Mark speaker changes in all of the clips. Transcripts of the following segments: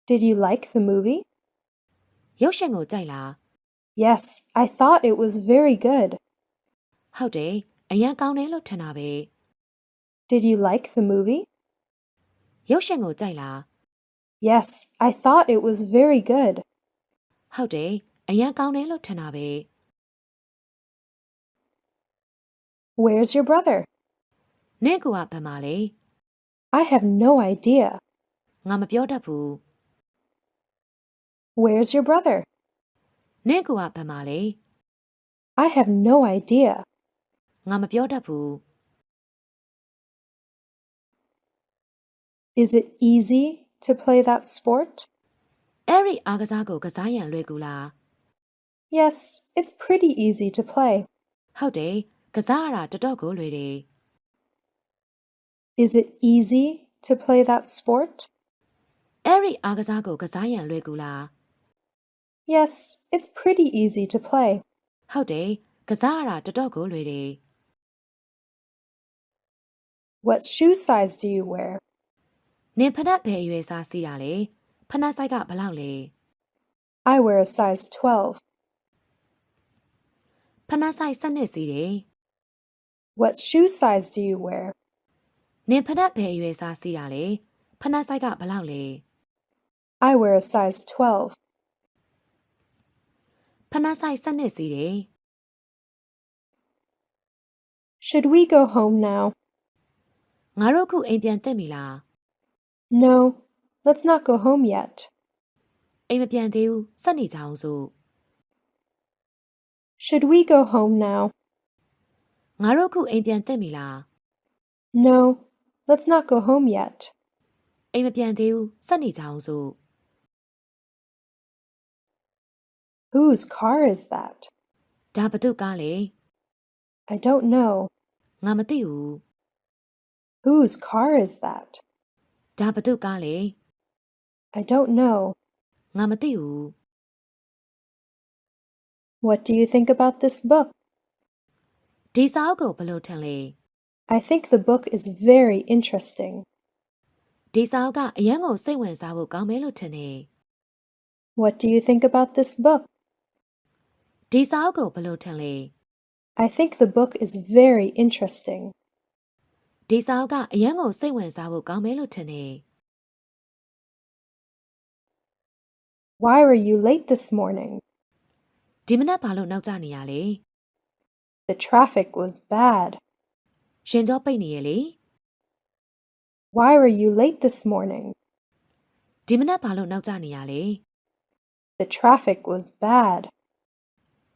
Speaker 1: Did you like the movie?
Speaker 2: ရုပ်ရှင်ကိုကြိုက်လား
Speaker 1: Yes, I thought it was very good.
Speaker 2: ဟုတ်တယ်အရန်ကောင်းတယ်လို့ထင်တာပဲ
Speaker 1: Did you like the movie?
Speaker 2: ရုပ်ရှင်ကိုကြိုက်လား
Speaker 1: Yes, I thought it was very good.
Speaker 2: ဟုတ်တယ်အရန်ကောင်းတယ်လို့ထင်တာပဲ
Speaker 1: Where's your brother?
Speaker 2: နင့်ကိုကဘယ်မှာလဲ
Speaker 1: I have no idea.
Speaker 2: ငါမပြောတတ်ဘူး
Speaker 1: Where's your brother?
Speaker 2: နင့်ကိုကဘယ်မှာလဲ
Speaker 1: I have no idea.
Speaker 2: ငါမပြောတတ်ဘူး
Speaker 1: Is it easy to play that sport?
Speaker 2: အဲ့ဒီအားကစားကိုကစားရန်လွယ်ကူလား
Speaker 1: Yes, it's pretty easy to play.
Speaker 2: ဟုတ်တယ်ကစားရတာတော်တော်ကိုလွယ်တယ်
Speaker 1: Is it easy to play that sport?
Speaker 2: အဲ့ဒီအားကစားကိုကစားရန်လွယ်ကူလား
Speaker 1: Yes, it's pretty easy to play.
Speaker 2: ဟုတ်တယ်ကစားရတာတော်တော်ကိုလွယ်တယ်
Speaker 1: What shoe size do you wear?
Speaker 2: နင်ဖနက်ဘယ်အရွယ်စားစီးတာလဲဖနက်ဆိုင်ကဘယ်လောက်လဲ
Speaker 1: I wear a size 12.
Speaker 2: ဖနက်ဆိုင်12စီးတယ်
Speaker 1: What shoe size do you wear?
Speaker 2: နင်ဖနက်ဘယ်အရွယ်စားစီးတာလဲဖနက်ဆိုင်ကဘယ်လောက်လဲ
Speaker 1: I wear a size 12.
Speaker 2: ဖနက်ဆိုင်12စီးတယ်
Speaker 1: Should we go home now?
Speaker 2: ငါတို့ခုအိမ်ပြန်တက်ပြီလား
Speaker 1: No, let's not go home yet.
Speaker 2: အိမ်မပြန်သေးဘူးဆက်နေကြအောင်စို့
Speaker 1: Should we go home now?
Speaker 2: ငါတို့ခုအိမ်ပြန်တက်ပြီလား
Speaker 1: No, let's not go home yet.
Speaker 2: အိမ်မပြန်သေးဘူးဆက်နေကြအောင်စို့
Speaker 1: Whose car is that?
Speaker 2: ဒါဘသူကားလဲ
Speaker 1: I don't know.
Speaker 2: ငါမသိဘူး
Speaker 1: Whose car is that?
Speaker 2: ဒါဘသူကားလဲ
Speaker 1: I don't know.
Speaker 2: ငါမသိဘူး
Speaker 1: What do you think about this book?
Speaker 2: ဒီစာအုပ်ကိုဘယ်လိုထင်လဲ
Speaker 1: I think the book is very interesting.
Speaker 2: ဒီစာအုပ်ကအရန်ကိုစိတ်ဝင်စားဖို့ကောင်းမယ်လို့ထင်တယ်
Speaker 1: What do you think about this book?
Speaker 2: ဒီစာအုပ်ကိုဘယ်လိုထင်လဲ
Speaker 1: I think the book is very interesting.
Speaker 2: ဒီစာအုပ်ကအရန်ကိုစိတ်ဝင်စားဖို့ကောင်းမယ်လို့ထင်တယ်
Speaker 1: Why were you late this morning?
Speaker 2: ဒီမနက်ဘာလို့နောက်ကျနေရလဲ
Speaker 1: The traffic was bad.
Speaker 2: ရှင်ကြောပိတ်နေရလေ
Speaker 1: Why were you late this morning?
Speaker 2: ဒီမနက်ဘာလို့နောက်ကျနေရလဲ
Speaker 1: The traffic was bad.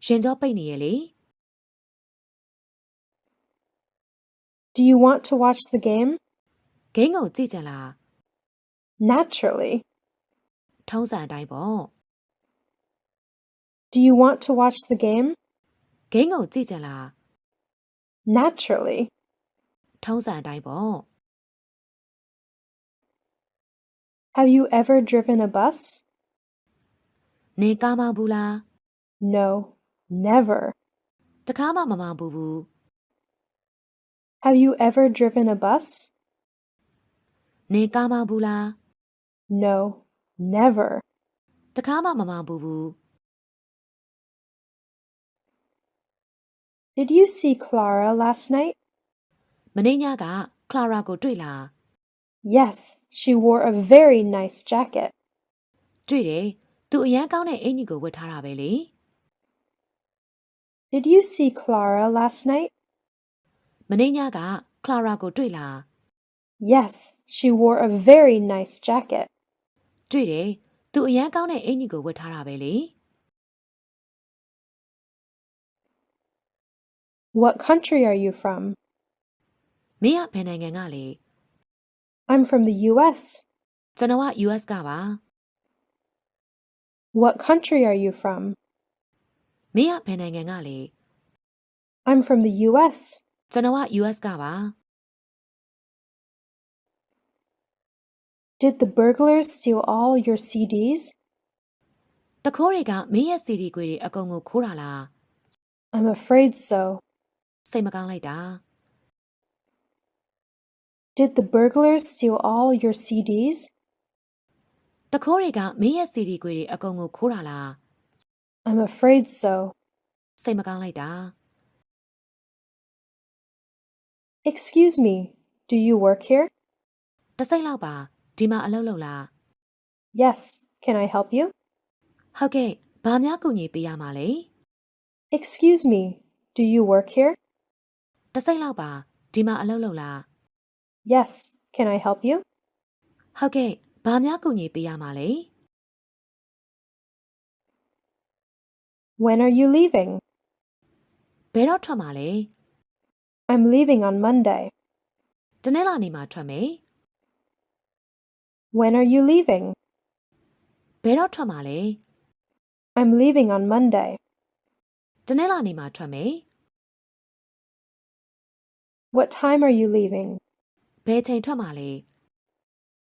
Speaker 2: ရှင်ကြောပိတ်နေရလေ
Speaker 1: Do you want to watch the game?
Speaker 2: ဂိမ်းကိုကြည့်ကြလား
Speaker 1: Naturally.
Speaker 2: ထုံးစံအတိုင်းပေါ့
Speaker 1: Do you want to watch the game?
Speaker 2: ဂိမ်းကိုကြည့်ကြလား
Speaker 1: Naturally.
Speaker 2: ထုံးစံအတိုင်းပေါ့
Speaker 1: Have you ever driven a bus?
Speaker 2: နင်ကားမောင်းဘူးလား
Speaker 1: No, never.
Speaker 2: တခါမှမမောင်းဘူးဘူး
Speaker 1: Have you ever driven a bus?
Speaker 2: နင်ကားမောင်းဘူးလား
Speaker 1: No, never.
Speaker 2: တခါမှမမောင်းဘူးဘူး
Speaker 1: Did you see Clara last night?
Speaker 2: မနေ့ညကကလာရာကိုတွေ့လား
Speaker 1: Yes, she wore a very nice jacket.
Speaker 2: တွေ့တယ်သူအရန်ကောင်းတဲ့အင်ကြီးကိုဝတ်ထားတာပဲလေ
Speaker 1: Did you see Clara last night?
Speaker 2: မနေ့ညကကလာရာကိုတွေ့လား
Speaker 1: Yes, she wore a very nice jacket.
Speaker 2: တွေ့တယ်သူအရန်ကောင်းတဲ့အင်ကြီးကိုဝတ်ထားတာပဲလေ
Speaker 1: What country are you from?
Speaker 2: မင်းကဘယ်နိုင်ငံကလဲ
Speaker 1: I'm from the US.
Speaker 2: ကျွန်တော်က US ကပါ
Speaker 1: What country are you from?
Speaker 2: မင်းကဘယ်နိုင်ငံကလဲ
Speaker 1: I'm from the US.
Speaker 2: ကျွန်တော်က US ကပါ
Speaker 1: Did the burglars steal all your CDs?
Speaker 2: တခိုးတွေကမင်းရဲ့ CD ခွေတွေအကုန်ကိုခိုးတာလား
Speaker 1: I'm afraid so.
Speaker 2: စိတ်မကောင်းလိုက်တာ
Speaker 1: Did the burglars steal all your CDs?
Speaker 2: တခိုးတွေကမင်းရဲ့စီဒီကွေတွေအကုန်ကိုခိုးတာလား
Speaker 1: I'm afraid so.
Speaker 2: စိတ်မကောင်းလိုက်တာ
Speaker 1: Excuse me, do you work here?
Speaker 2: တစိမ့်လောက်ပါဒီမှာအလုပ်လုပ်လား
Speaker 1: Yes, can I help you?
Speaker 2: ဟုတ်ကဲ့ဘာများကူညီပေးရမှာလဲ
Speaker 1: Excuse me, do you work here?
Speaker 2: တစိမ့်လောက်ပါဒီမှာအလုပ်လုပ်လား
Speaker 1: Yes, can I help you?
Speaker 2: ဟုတ်ကဲ့ဘာများကူညီပေးရမှာလဲ
Speaker 1: When are you leaving?
Speaker 2: ဘယ်တော့ထွက်မှာလဲ
Speaker 1: I'm leaving on Monday.
Speaker 2: တနေ့လာနေမှာထွက်မယ်
Speaker 1: When are you leaving?
Speaker 2: ဘယ်တော့ထွက်မှာလဲ
Speaker 1: I'm leaving on Monday.
Speaker 2: တနေ့လာနေမှာထွက်မယ်
Speaker 1: What time are you leaving?
Speaker 2: ဘယ်ချိန်ထွက်မှာလဲ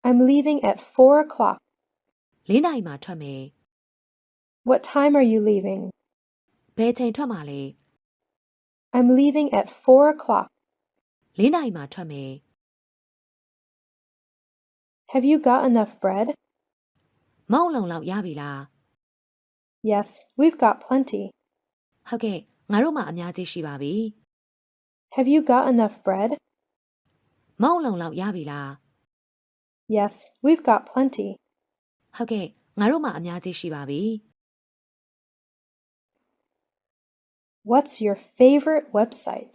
Speaker 1: I'm leaving at 4 o'clock.
Speaker 2: ၄နာရီမှာထွက်မယ်
Speaker 1: What time are you leaving?
Speaker 2: ဘယ်ချိန်ထွက်မှာလဲ
Speaker 1: I'm leaving at 4 o'clock.
Speaker 2: ၄နာရီမှာထွက်မယ်
Speaker 1: Have you got enough bread?
Speaker 2: မုံလုံလောက်ရပြီလား
Speaker 1: Yes, we've got plenty.
Speaker 2: ဟုတ်ကဲ့ငါတို့မှာအများကြီးရှိပါပြီ
Speaker 1: Have you got enough bread?
Speaker 2: မုံလုံလောက်ရပြီလား
Speaker 1: Yes, we've got plenty.
Speaker 2: ဟုတ်ကဲ့ငါတို့မှာအများကြီးရှိပါပြီ
Speaker 1: What's your favorite website?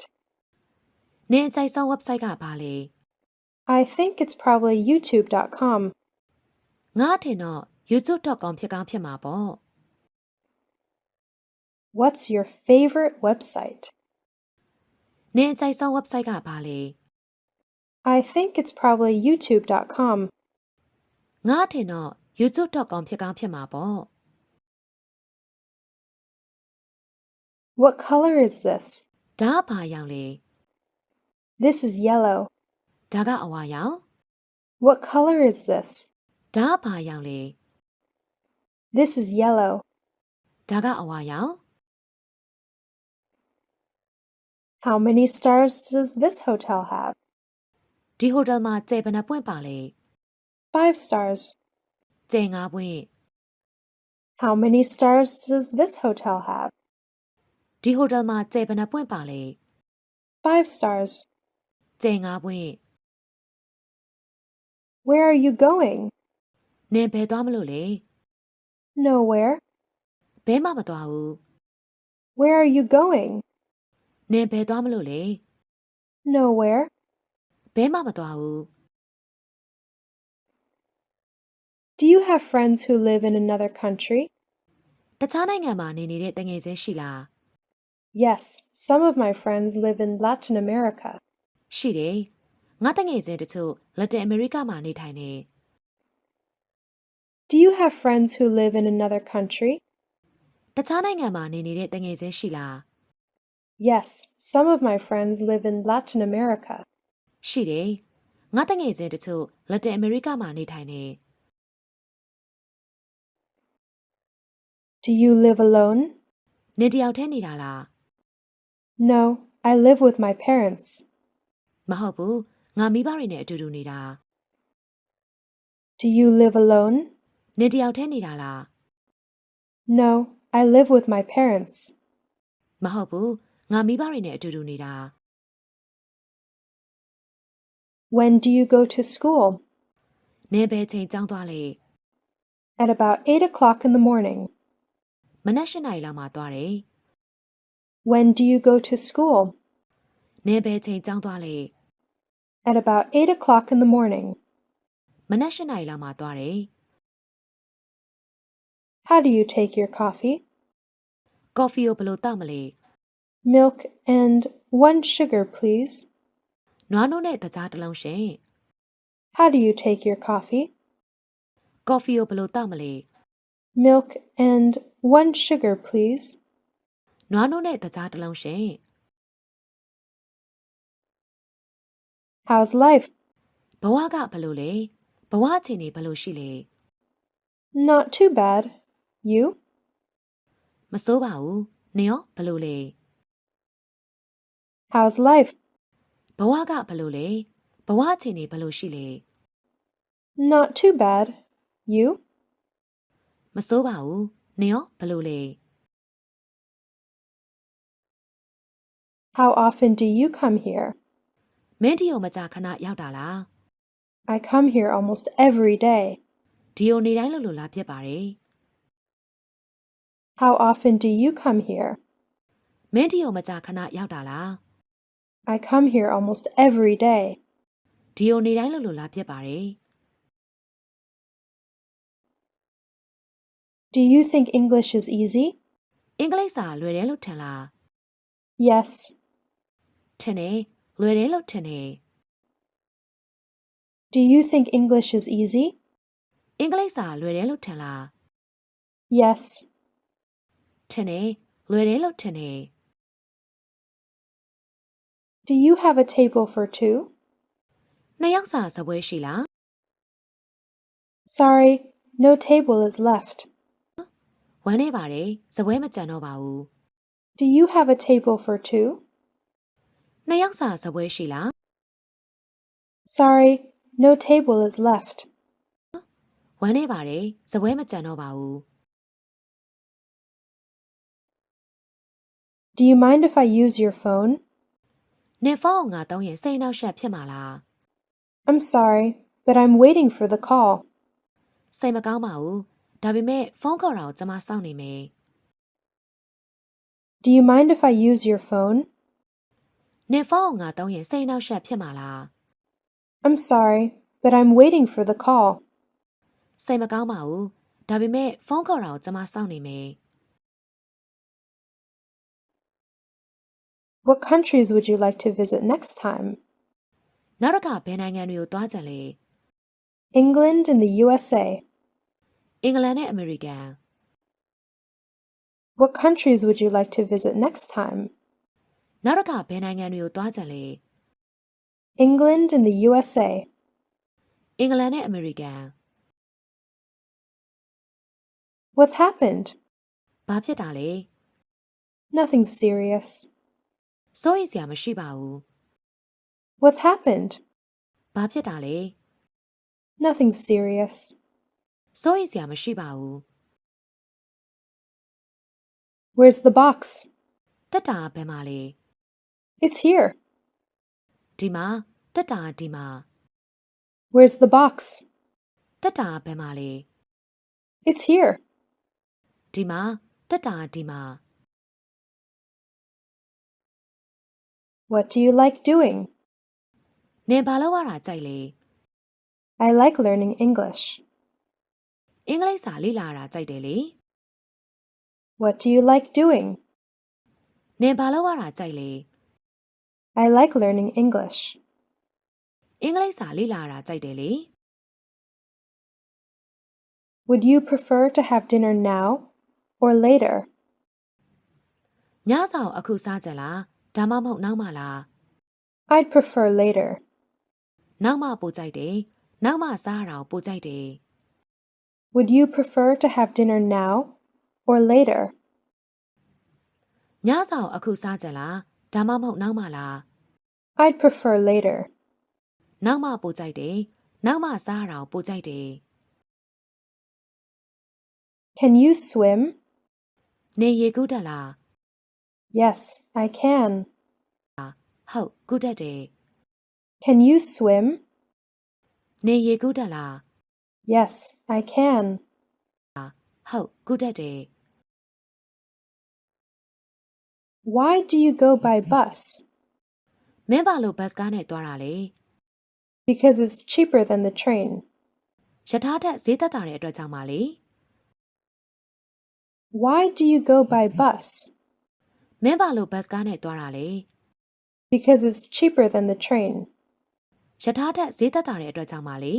Speaker 2: နင်အကြိုက်ဆုံး website ကဘာလဲ
Speaker 1: I think it's probably youtube.com.
Speaker 2: ငါအထင်တော့ youtube.com ဖြစ်ကောင်းဖြစ်မှာပေါ့
Speaker 1: What's your favorite website?
Speaker 2: နင်အကြိုက်ဆုံး website ကဘာလဲ
Speaker 1: I think it's probably youtube.com.
Speaker 2: ငါအထင်တော့ youtube.com ဖြစ်ကောင်းဖြစ်မှာပေါ့
Speaker 1: What color is this?
Speaker 2: ဒါကဘာရောင်လဲ
Speaker 1: This is yellow.
Speaker 2: ဒါကအဝါရောင်
Speaker 1: What color is this?
Speaker 2: ဒါကဘာရောင်လဲ
Speaker 1: This is yellow.
Speaker 2: ဒါကအဝါရောင်
Speaker 1: How many stars does this hotel have?
Speaker 2: ဒီဟိုတယ်မှာကျယ်ဘယ်နှပွင့်ပါလဲ
Speaker 1: 5 stars.
Speaker 2: ကျယ်၅ပွင့်
Speaker 1: How many stars does this hotel have?
Speaker 2: ဒီဟိုတယ်မှာကျယ်ဘယ်နှပွင့်ပါလဲ
Speaker 1: 5 stars.
Speaker 2: ကျယ်၅ပွင့်
Speaker 1: Where are you going?
Speaker 2: နင်ဘယ်သွားမလို့လဲ
Speaker 1: Nowhere.
Speaker 2: ဘဲမှမသွားဘူး
Speaker 1: Where are you going?
Speaker 2: နင်ဘယ်သွားမလို့လဲ
Speaker 1: Nowhere.
Speaker 2: ဘဲမှမသွားဘူး
Speaker 1: Do you have friends who live in another country?
Speaker 2: တခြားနိုင်ငံမှာနေနေတဲ့တငယ်ချင်းရှိလား
Speaker 1: Yes, some of my friends live in Latin America.
Speaker 2: ရှိတယ်ငါတငယ်ချင်းတချို့လက်တင်အမေရိကမှာနေထိုင်နေ
Speaker 1: Do you have friends who live in another country?
Speaker 2: တခြားနိုင်ငံမှာနေနေတဲ့တငယ်ချင်းရှိလား
Speaker 1: Yes, some of my friends live in Latin America.
Speaker 2: ရှိတယ်ငါတငယ်ချင်းတချို့လက်တင်အမေရိကမှာနေထိုင်နေ
Speaker 1: Do you live alone?
Speaker 2: နင်တယောက်တည်းနေတာလား
Speaker 1: No, I live with my parents.
Speaker 2: မဟုတ်ဘူးငါမိဘတွေနဲ့အတူတူနေတာ
Speaker 1: Do you live alone?
Speaker 2: နင်တယောက်တည်းနေတာလား
Speaker 1: No, I live with my parents.
Speaker 2: မဟုတ်ဘူးငါမိဘတွေနဲ့အတူတူနေတာ
Speaker 1: When do you go to school?
Speaker 2: နင်ဘယ်ချိန်ကျောင်းသွားလဲ
Speaker 1: At about 8 o'clock in the morning.
Speaker 2: မနက်၈နာရီလောက်မှာသွားတယ်
Speaker 1: When do you go to school?
Speaker 2: နင်ဘယ်ချိန်ကျောင်းသွားလဲ
Speaker 1: At about 8 o'clock in the morning.
Speaker 2: မနက်၈နာရီလောက်မှာသွားတယ်
Speaker 1: How do you take your coffee?
Speaker 2: ကော်ဖီကိုဘယ်လိုတောက်မလဲ
Speaker 1: Milk and 1 sugar, please.
Speaker 2: နွားနို့နဲ့တကြားတစ်လုံးရှင်
Speaker 1: How do you take your coffee?
Speaker 2: ကော်ဖီကိုဘယ်လိုတောက်မလဲ
Speaker 1: Milk and 1 sugar, please.
Speaker 2: နွားနို့နဲ့တကြားတစ်လုံးရှင်
Speaker 1: How's life?
Speaker 2: ဘဝကဘယ်လိုလဲဘဝအခြေအနေဘယ်လိုရှိလဲ
Speaker 1: Not too bad. You?
Speaker 2: မစိုးပါဘူးနင်ရောဘယ်လိုလဲ
Speaker 1: How's life?
Speaker 2: ဘဝကဘယ်လိုလဲဘဝအခြေအနေဘယ်လိုရှိလဲ
Speaker 1: Not too bad. You?
Speaker 2: မစိုးပါဘူးနင်ရောဘယ်လိုလဲ
Speaker 1: How often do you come here?
Speaker 2: မင်းဒီကိုမကြာခဏရောက်တာလား
Speaker 1: I come here almost every day.
Speaker 2: ဒီကိုနေတိုင်းလို့လာဖြစ်ပါတယ်
Speaker 1: How often do you come here?
Speaker 2: မင်းဒီကိုမကြာခဏရောက်တာလား
Speaker 1: I come here almost every day.
Speaker 2: ဒီကိုနေတိုင်းလို့လာဖြစ်ပါတယ်
Speaker 1: Do you think English is easy?
Speaker 2: အင်္ဂလိပ်စာလွယ်တယ်လို့ထင်လား
Speaker 1: Yes.
Speaker 2: ထင်တယ်လွယ်တယ်လို့ထင်တယ်
Speaker 1: Do you think English is easy?
Speaker 2: အင်္ဂလိပ်စာလွယ်တယ်လို့ထင်လား
Speaker 1: Yes.
Speaker 2: ထင်တယ်လွယ်တယ်လို့ထင်တယ်
Speaker 1: Do you have a table for two?
Speaker 2: နှစ်ယောက်စာစပွဲရှိလား
Speaker 1: Sorry, no table is left.
Speaker 2: ဝမ်းနေပါတယ်စပွဲမကြံတော့ပါဘူး
Speaker 1: Do you have a table for two?
Speaker 2: နှစ်ယောက်စာစပွဲရှိလား
Speaker 1: Sorry, no table is left.
Speaker 2: ဝမ်းနေပါတယ်စပွဲမကြံတော့ပါဘူး
Speaker 1: Do you mind if I use your phone?
Speaker 2: နင်ဖုန်းကိုငါသုံးရင်စိတ်နှောက်ယှက်ဖြစ်မှာလား
Speaker 1: I'm sorry, but I'm waiting for the call.
Speaker 2: စိတ်မကောင်းပါဘူးဒါပေမဲ့ဖုန်းခေါ်တာကိုကျွန်မစောင့်နေမယ်
Speaker 1: Do you mind if I use your phone?
Speaker 2: နင်ဖုန်းကိုငါသုံးရင်စိတ်နှောက်ယှက်ဖြစ်မှာလား
Speaker 1: I'm sorry, but I'm waiting for the call.
Speaker 2: စိတ်မကောင်းပါဘူးဒါပေမဲ့ဖုန်းခေါ်တာကိုကျွန်မစောင့်နေမယ်
Speaker 1: What countries would you like to visit next time?
Speaker 2: နောက်တစ်ခါဘယ်နိုင်ငံတွေကိုသွားကြလဲ
Speaker 1: England and the USA.
Speaker 2: အင်္ဂလန်နဲ့အမေရိကန်
Speaker 1: What countries would you like to visit next time?
Speaker 2: နောက်တစ်ခါဘယ်နိုင်ငံတွေကိုသွားကြလဲ
Speaker 1: England and the USA.
Speaker 2: အင်္ဂလန်နဲ့အမေရိကန်
Speaker 1: What's happened?
Speaker 2: ဘာဖြစ်တာလဲ
Speaker 1: Nothing serious.
Speaker 2: စိုးရိမ်စရာမရှိပါဘူး
Speaker 1: What's happened?
Speaker 2: ဘာဖြစ်တာလဲ
Speaker 1: Nothing serious.
Speaker 2: စိုးရိမ်စရာမရှိပါဘူး
Speaker 1: Where's the box?
Speaker 2: တက်တာဘယ်မှာလဲ
Speaker 1: It's here.
Speaker 2: ဒီမှာတက်တာဒီမှာ
Speaker 1: Where's the box?
Speaker 2: တက်တာဘယ်မှာလဲ
Speaker 1: It's here.
Speaker 2: ဒီမှာတက်တာဒီမှာ
Speaker 1: What do you like doing?
Speaker 2: နင်ဘာလုပ်ရတာကြိုက်လဲ
Speaker 1: I like learning English.
Speaker 2: အင်္ဂလိပ်စာလေ့လာတာကြိုက်တယ်လေ
Speaker 1: What do you like doing?
Speaker 2: နင်ဘာလုပ်ရတာကြိုက်လဲ
Speaker 1: I like learning English.
Speaker 2: အင်္ဂလိပ်စာလေ့လာတာကြိုက်တယ်လေ
Speaker 1: Would you prefer to have dinner now or later?
Speaker 2: ညစာကိုအခုစားကြလားဒါမှမဟုတ်နောက်မှလား
Speaker 1: I'd prefer later.
Speaker 2: နောက်မှပိုကြိုက်တယ်နောက်မှစားရတာကိုပိုကြိုက်တယ်
Speaker 1: Would you prefer to have dinner now or later?
Speaker 2: ညစာကိုအခုစားကြလားဒါမှမဟုတ်နောက်မှလား
Speaker 1: I'd prefer later.
Speaker 2: နောက်မှပိုကြိုက်တယ်နောက်မှစားရတာကိုပိုကြိုက်တယ်
Speaker 1: Can you swim?
Speaker 2: နေရေကူးတက်လား
Speaker 1: Yes, I can.
Speaker 2: ဟုတ်ကူးတက်တယ်
Speaker 1: Can you swim?
Speaker 2: နေရေကူးတက်လား
Speaker 1: Yes, I can.
Speaker 2: ဟုတ်ကူးတက်တယ်
Speaker 1: Why do you go by bus?
Speaker 2: မင်းဘာလို့ဘတ်စကားနဲ့သွားတာလဲ
Speaker 1: Because it's cheaper than the train.
Speaker 2: ရထားထက်ဈေးသက်သာတဲ့အတွက်ကြောင့်ပါလေ
Speaker 1: Why do you go by bus?
Speaker 2: မင်းဘာလို့ဘတ်စကားနဲ့သွားတာလဲ
Speaker 1: Because it's cheaper than the train.
Speaker 2: ရထားထက်ဈေးသက်သာတဲ့အတွက်ကြောင့်ပါလေ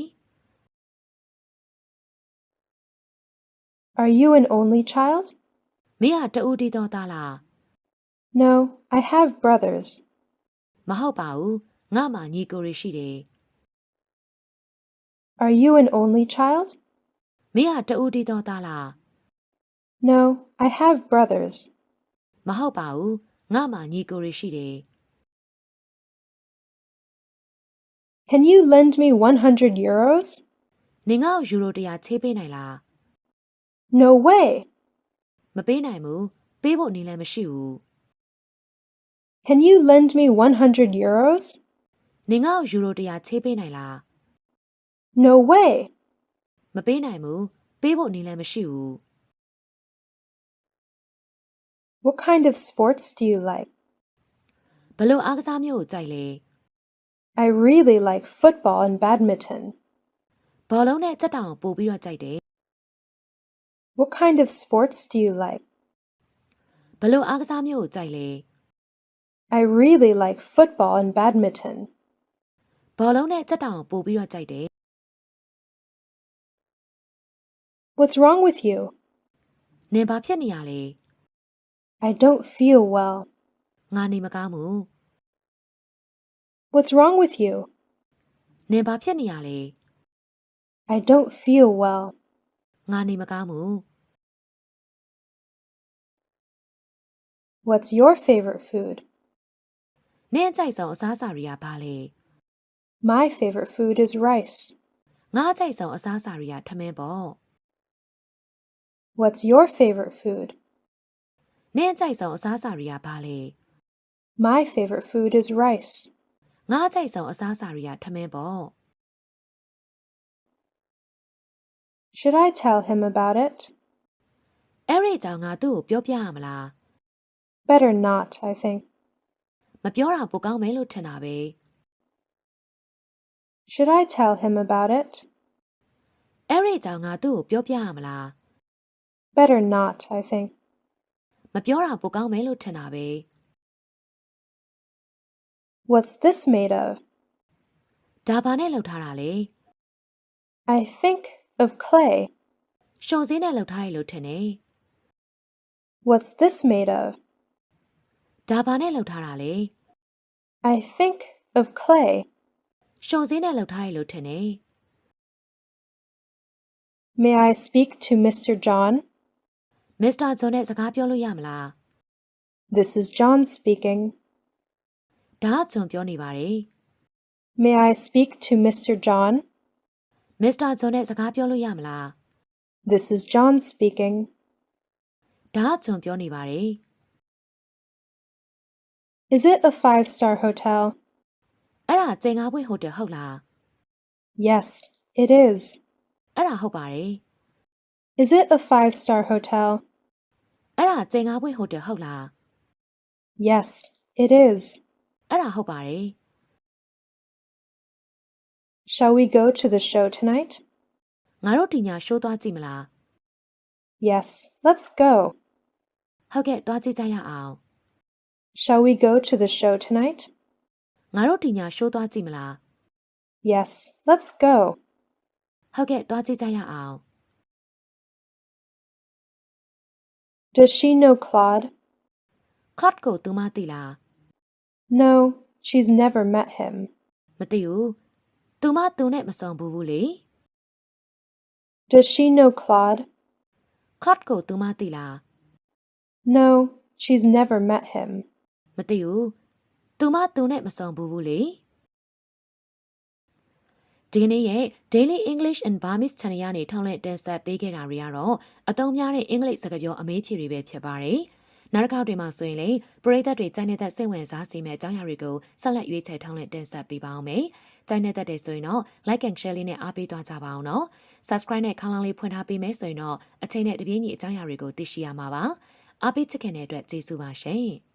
Speaker 1: Are you an only child?
Speaker 2: မင်းဟာတဦးတည်းသောသားလား
Speaker 1: No, I have brothers.
Speaker 2: မဟုတ်ပါဘူးငါမှညီကိုတွေရှိတယ်
Speaker 1: Are you an only child?
Speaker 2: မင်းဟာတဦးတည်းသောသားလား
Speaker 1: No, I have brothers.
Speaker 2: မဟုတ်ပါဘူးငါမှညီကိုတွေရှိတယ်
Speaker 1: Can you lend me 100 euros?
Speaker 2: နင်ငါ့ကိုယူရို100ချေးပေးနိုင်လား
Speaker 1: No way!
Speaker 2: မပေးနိုင်ဘူးပေးဖို့နည်းလည်းမရှိဘူး
Speaker 1: Can you lend me 100 euros?
Speaker 2: နင်ကယူရို100ချေးပေးနိုင်လား
Speaker 1: No way!
Speaker 2: မပေးနိုင်ဘူးပေးဖို့နည်းလည်းမရှိဘူး
Speaker 1: What kind of sports do you like?
Speaker 2: ဘလို့အားကစားမျိုးကိုကြိုက်လဲ
Speaker 1: I really like football and badminton.
Speaker 2: ဘောလုံးနဲ့ကြက်တောင်ပို့ပြီးတော့ကြိုက်တယ်
Speaker 1: What kind of sports do you like?
Speaker 2: ဘလို့အားကစားမျိုးကိုကြိုက်လဲ
Speaker 1: I really like football and badminton.
Speaker 2: ဘောလုံးနဲ့ကြက်တောင်ပို့ပြီးတော့ကြိုက်တယ်
Speaker 1: What's wrong with you?
Speaker 2: နင်ဘာဖြစ်နေရလဲ
Speaker 1: I don't feel well.
Speaker 2: ငါနေမကောင်းဘူး
Speaker 1: What's wrong with you?
Speaker 2: နင်ဘာဖြစ်နေရလဲ
Speaker 1: I don't feel well.
Speaker 2: ငါနေမကောင်းဘူး
Speaker 1: What's your favorite food?
Speaker 2: နင်အကြိုက်ဆုံးအစားအစာတွေကဘာလဲ
Speaker 1: My favorite food is rice.
Speaker 2: ငါအကြိုက်ဆုံးအစားအစာတွေကထမင်းပေါ့
Speaker 1: What's your favorite food?
Speaker 2: နင်အကြိုက်ဆုံးအစားအစာတွေကဘာလဲ
Speaker 1: My favorite food is rice.
Speaker 2: ငါအကြိုက်ဆုံးအစားအစာတွေကထမင်းပေါ့
Speaker 1: Should I tell him about it?
Speaker 2: အဲ့ဒီအကြောင်းငါသူ့ကိုပြောပြရမလား
Speaker 1: Better not, I think.
Speaker 2: မပြောတာပိုကောင်းမယ်လို့ထင်တာပဲ
Speaker 1: Should I tell him about it?
Speaker 2: အဲ့ဒီအကြောင်းငါသူ့ကိုပြောပြရမလား
Speaker 1: Better not, I think.
Speaker 2: မပြောတာပိုကောင်းမယ်လို့ထင်တာပဲ
Speaker 1: What's this made of?
Speaker 2: ဒါဘာနဲ့လှုပ်ထားတာလဲ
Speaker 1: I think of clay.
Speaker 2: ရှုံစင်းနဲ့လှုပ်ထားတယ်လို့ထင်တယ်
Speaker 1: What's this made of?
Speaker 2: ဒါဘာနဲ့လှုပ်ထားတာလဲ
Speaker 1: I think of clay.
Speaker 2: ရှုံစင်းနဲ့လှုပ်ထားတယ်လို့ထင်တယ်
Speaker 1: May I speak to Mr. John?
Speaker 2: မစ္စတာဂျွန်နဲ့စကားပြောလို့ရမလား
Speaker 1: This is John speaking.
Speaker 2: ဒါကဂျွန်ပြောနေပါတယ်
Speaker 1: May I speak to Mr. John?
Speaker 2: မစ္စတာဂျွန်နဲ့စကားပြောလို့ရမလား
Speaker 1: This is John speaking.
Speaker 2: ဒါကဂျွန်ပြောနေပါတယ်
Speaker 1: Is it a 5-star hotel?
Speaker 2: အဲ့ဒါကျင်ငါးပွင့်ဟိုတယ်ဟုတ်လား
Speaker 1: Yes, it is.
Speaker 2: အဲ့ဒါဟုတ်ပါတယ်
Speaker 1: Is it a 5-star hotel?
Speaker 2: အဲ့ဒါကျင်ငါးပွင့်ဟိုတယ်ဟုတ်လား
Speaker 1: Yes, it is.
Speaker 2: အဲ့ဒါဟုတ်ပါတယ်
Speaker 1: Shall we go to the show tonight?
Speaker 2: ငါတို့ဒီညရှိုးသွားကြည့်မလား
Speaker 1: Yes, let's go.
Speaker 2: ဟုတ်ကဲ့သွားကြည့်ကြရအောင်
Speaker 1: Shall we go to the show tonight?
Speaker 2: ငါတို့ဒီညရှိုးသွားကြည့်မလား
Speaker 1: Yes, let's go.
Speaker 2: ဟုတ်ကဲ့သွားကြည့်ကြရအောင်
Speaker 1: Does she know Claude?
Speaker 2: Claude ကိုသူမသိလား
Speaker 1: No, she's never met him.
Speaker 2: မသိဘူးသူမသူနဲ့မဆုံဘူးလေ
Speaker 1: Does she know Claude?
Speaker 2: Claude ကိုသူမသိလား
Speaker 1: No, she's never met him.
Speaker 2: မသိဘူးသူမသူနဲ့မဆုံဘူးလေဒီနေ့ရဲ့ Daily English and Burmese Channel ကနေထုတ်လွှင့်တင်ဆက်ပေးခဲ့တာတွေကတော့အသုံးများတဲ့အင်္ဂလိပ်စကားပြောအမေးဖြေတွေပဲဖြစ်ပါတယ်။နောက်တစ်ခေါက်တွေမှာဆိုရင်လည်းပရိသတ်တွေကြိုက်နေတဲ့စိတ်ဝင်စားစေမယ့်အကြောင်းအရာတွေကိုဆက်လက်ရွေးချယ်ထုတ်လွှင့်တင်ဆက်ပေးပါအောင်မယ်။ကြိုက်နေတဲ့တဲ့ဆိုရင်တော့ Like and Share လေးနဲ့အားပေးသွားကြပါအောင်နော်။ Subscribe နဲ့ခေါင်းလောင်းလေးဖွင့်ထားပေးမယ်ဆိုရင်တော့အချိန်နဲ့တပြေးညီအကြောင်းအရာတွေကိုသိရှိရမှာပါ။အားပေးချစ်ခင်တဲ့အတွက်ကျေးဇူးပါရှင်။